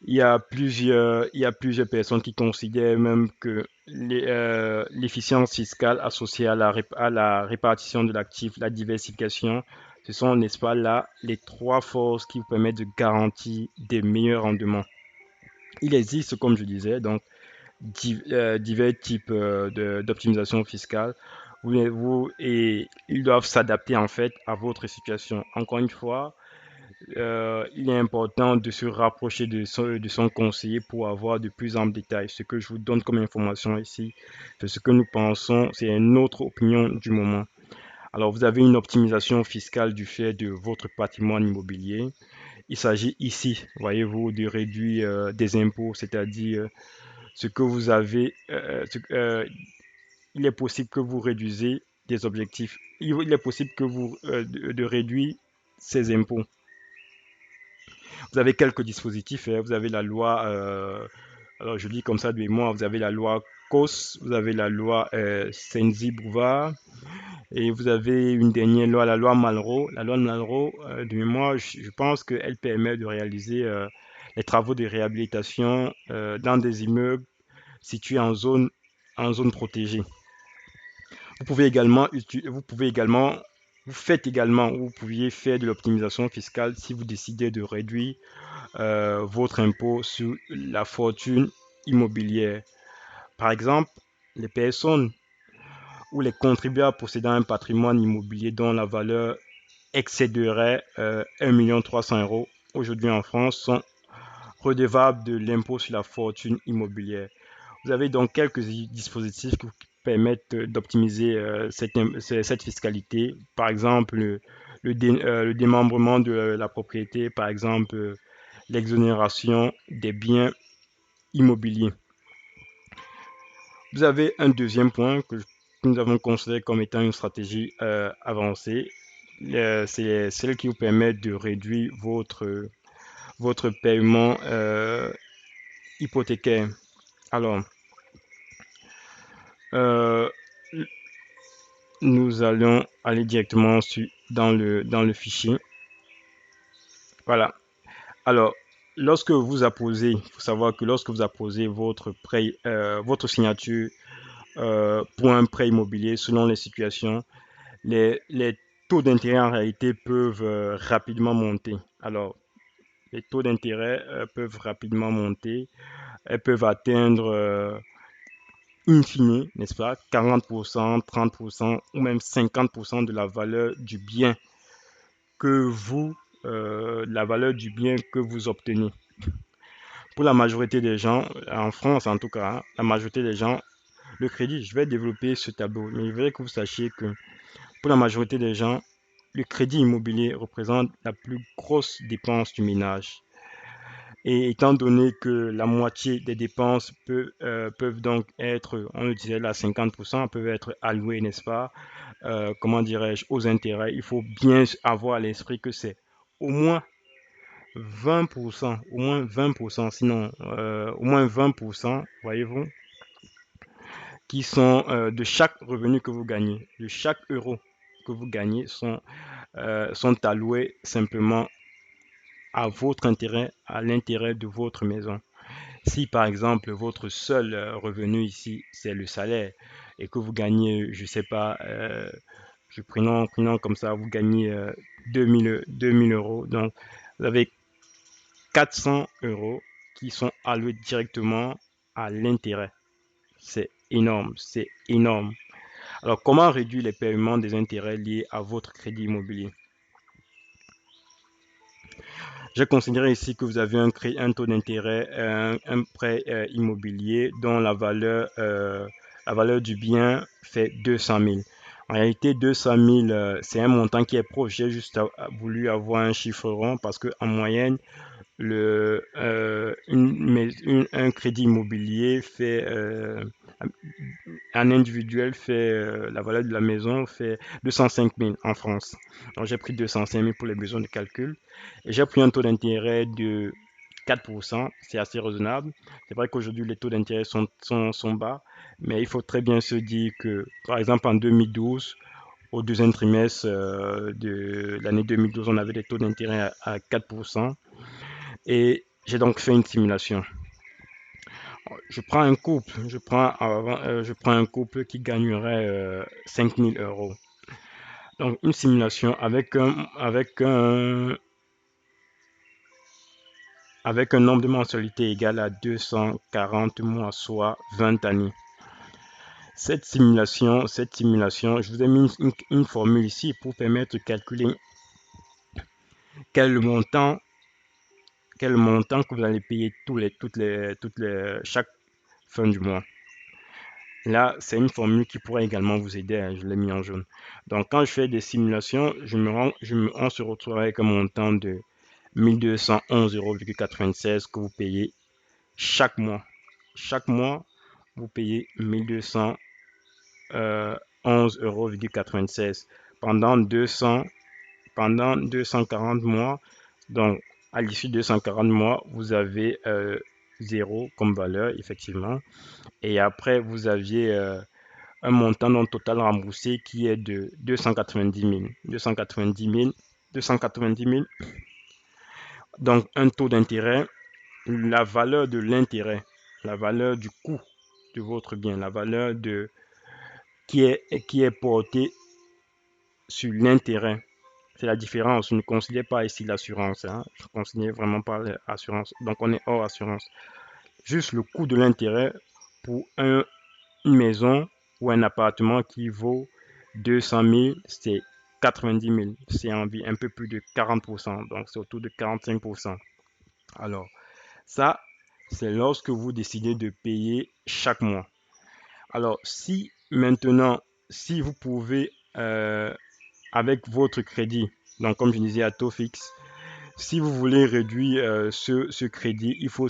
il y a plusieurs personnes qui considèrent même que l'efficience fiscale associée à la répartition de l'actif, la diversification, ce sont, n'est-ce pas, là, les trois forces qui vous permettent de garantir des meilleurs rendements. Il existe, comme je disais, donc divers types d'optimisation fiscale. Et ils doivent s'adapter en fait à votre situation. Encore une fois, il est important de se rapprocher de son conseiller pour avoir de plus amples détails. Ce que je vous donne comme information ici, c'est ce que nous pensons, c'est une autre opinion du moment. Alors, vous avez une optimisation fiscale du fait de votre patrimoine immobilier. Il s'agit ici, voyez-vous, de réduire des impôts, c'est-à-dire ce que vous avez, il est possible que vous réduisez des objectifs. Il est possible que de réduire ces impôts. Vous avez quelques dispositifs, hein. Vous avez la loi, alors je dis comme ça de mémoire, vous avez la loi COS, vous avez la loi Senzi-Bouvard, et vous avez une dernière loi, la loi Malraux. La loi Malraux, de mémoire, je pense qu'elle permet de réaliser les travaux de réhabilitation dans des immeubles situés en zone protégée. Vous pouvez également, vous faites également, vous pouviez faire de l'optimisation fiscale si vous décidez de réduire votre impôt sur la fortune immobilière. Par exemple, les personnes ou les contribuables possédant un patrimoine immobilier dont la valeur excéderait 1 300 000 € aujourd'hui en France sont redevables de l'impôt sur la fortune immobilière. Vous avez donc quelques dispositifs qui vous permettent d'optimiser cette fiscalité. Par exemple, le démembrement de la propriété, par exemple, l'exonération des biens immobiliers. Vous avez un deuxième point que nous avons considéré comme étant une stratégie avancée. C'est celle qui vous permet de réduire votre paiement hypothécaire. Alors, euh, nous allons aller directement dans le fichier. Voilà. Alors, lorsque vous apposez, il faut savoir que lorsque vous apposez votre prêt, votre signature pour un prêt immobilier, selon les situations, les taux d'intérêt en réalité peuvent rapidement monter. Alors, les taux d'intérêt peuvent rapidement monter. Elles peuvent atteindre, in fine, n'est-ce pas, 40%, 30% ou même 50% de la valeur du bien la valeur du bien que vous obtenez. Pour la majorité des gens, en France en tout cas, la majorité des gens, le crédit, je vais développer ce tableau, mais je voudrais que vous sachiez que pour la majorité des gens, le crédit immobilier représente la plus grosse dépense du ménage. Et étant donné que la moitié des dépenses peuvent donc être, on le disait là, 50%, peuvent être allouées, n'est-ce pas, comment dirais-je, aux intérêts, il faut bien avoir à l'esprit que c'est au moins 20%, au moins 20%, sinon au moins 20%, voyez-vous, qui sont de chaque revenu que vous gagnez, de chaque euro que vous gagnez sont alloués simplement à votre intérêt, à l'intérêt de votre maison. Si par exemple votre seul revenu ici c'est le salaire et que vous gagnez, je sais pas, prenons comme ça, vous gagnez 2000 euros, donc vous avez 400 euros qui sont alloués directement à l'intérêt. C'est énorme, c'est énorme. Alors comment réduire les paiements des intérêts liés à votre crédit immobilier? J'ai considéré ici que vous avez un taux d'intérêt, un prêt immobilier dont la valeur du bien fait 200 000. En réalité, 200 000, c'est un montant qui est proche. J'ai juste voulu avoir un chiffre rond parce que en moyenne, un crédit immobilier fait, un individuel fait, la valeur de la maison fait 205 000 en France. Donc j'ai pris 205 000 pour les besoins de calcul. Et j'ai pris un taux d'intérêt de 4%, c'est assez raisonnable. C'est vrai qu'aujourd'hui les taux d'intérêt sont bas, mais il faut très bien se dire que, par exemple, en 2012, au deuxième trimestre de l'année 2012, on avait des taux d'intérêt à 4%. Et J'ai donc fait une simulation. Je prends un couple, je prends un couple qui gagnerait 5 000 euros. Donc une simulation avec un nombre de mensualités égal à 240 mois, soit 20 années. Cette simulation, je vous ai mis une formule ici pour permettre de calculer quel montant, quel montant que vous allez payer chaque fin du mois. Là, c'est une formule qui pourrait également vous aider, hein, je l'ai mis en jaune. Donc, quand je fais des simulations, on se retrouve avec un montant de 1211,96 € que vous payez chaque mois. Chaque mois, vous payez 1211,96 € pendant 240 mois. Donc, à l'issue de 240 mois, vous avez 0 comme valeur, effectivement. Et après, vous aviez un montant non total remboursé qui est de 290 000. 290 000. Donc, un taux d'intérêt, la valeur de l'intérêt, la valeur du coût de votre bien, la valeur qui est portée sur l'intérêt. C'est la différence. Je ne considère pas ici l'assurance. Hein. Je ne considère vraiment pas l'assurance. Donc, on est hors assurance. Juste le coût de l'intérêt pour une maison ou un appartement qui vaut 200 000, c'est 90 000. C'est un peu plus de 40%. Donc, c'est autour de 45%. Alors, ça, c'est lorsque vous décidez de payer chaque mois. Alors, si maintenant, si vous pouvez, avec votre crédit, donc comme je disais à taux fixe, si vous voulez réduire ce crédit, il faut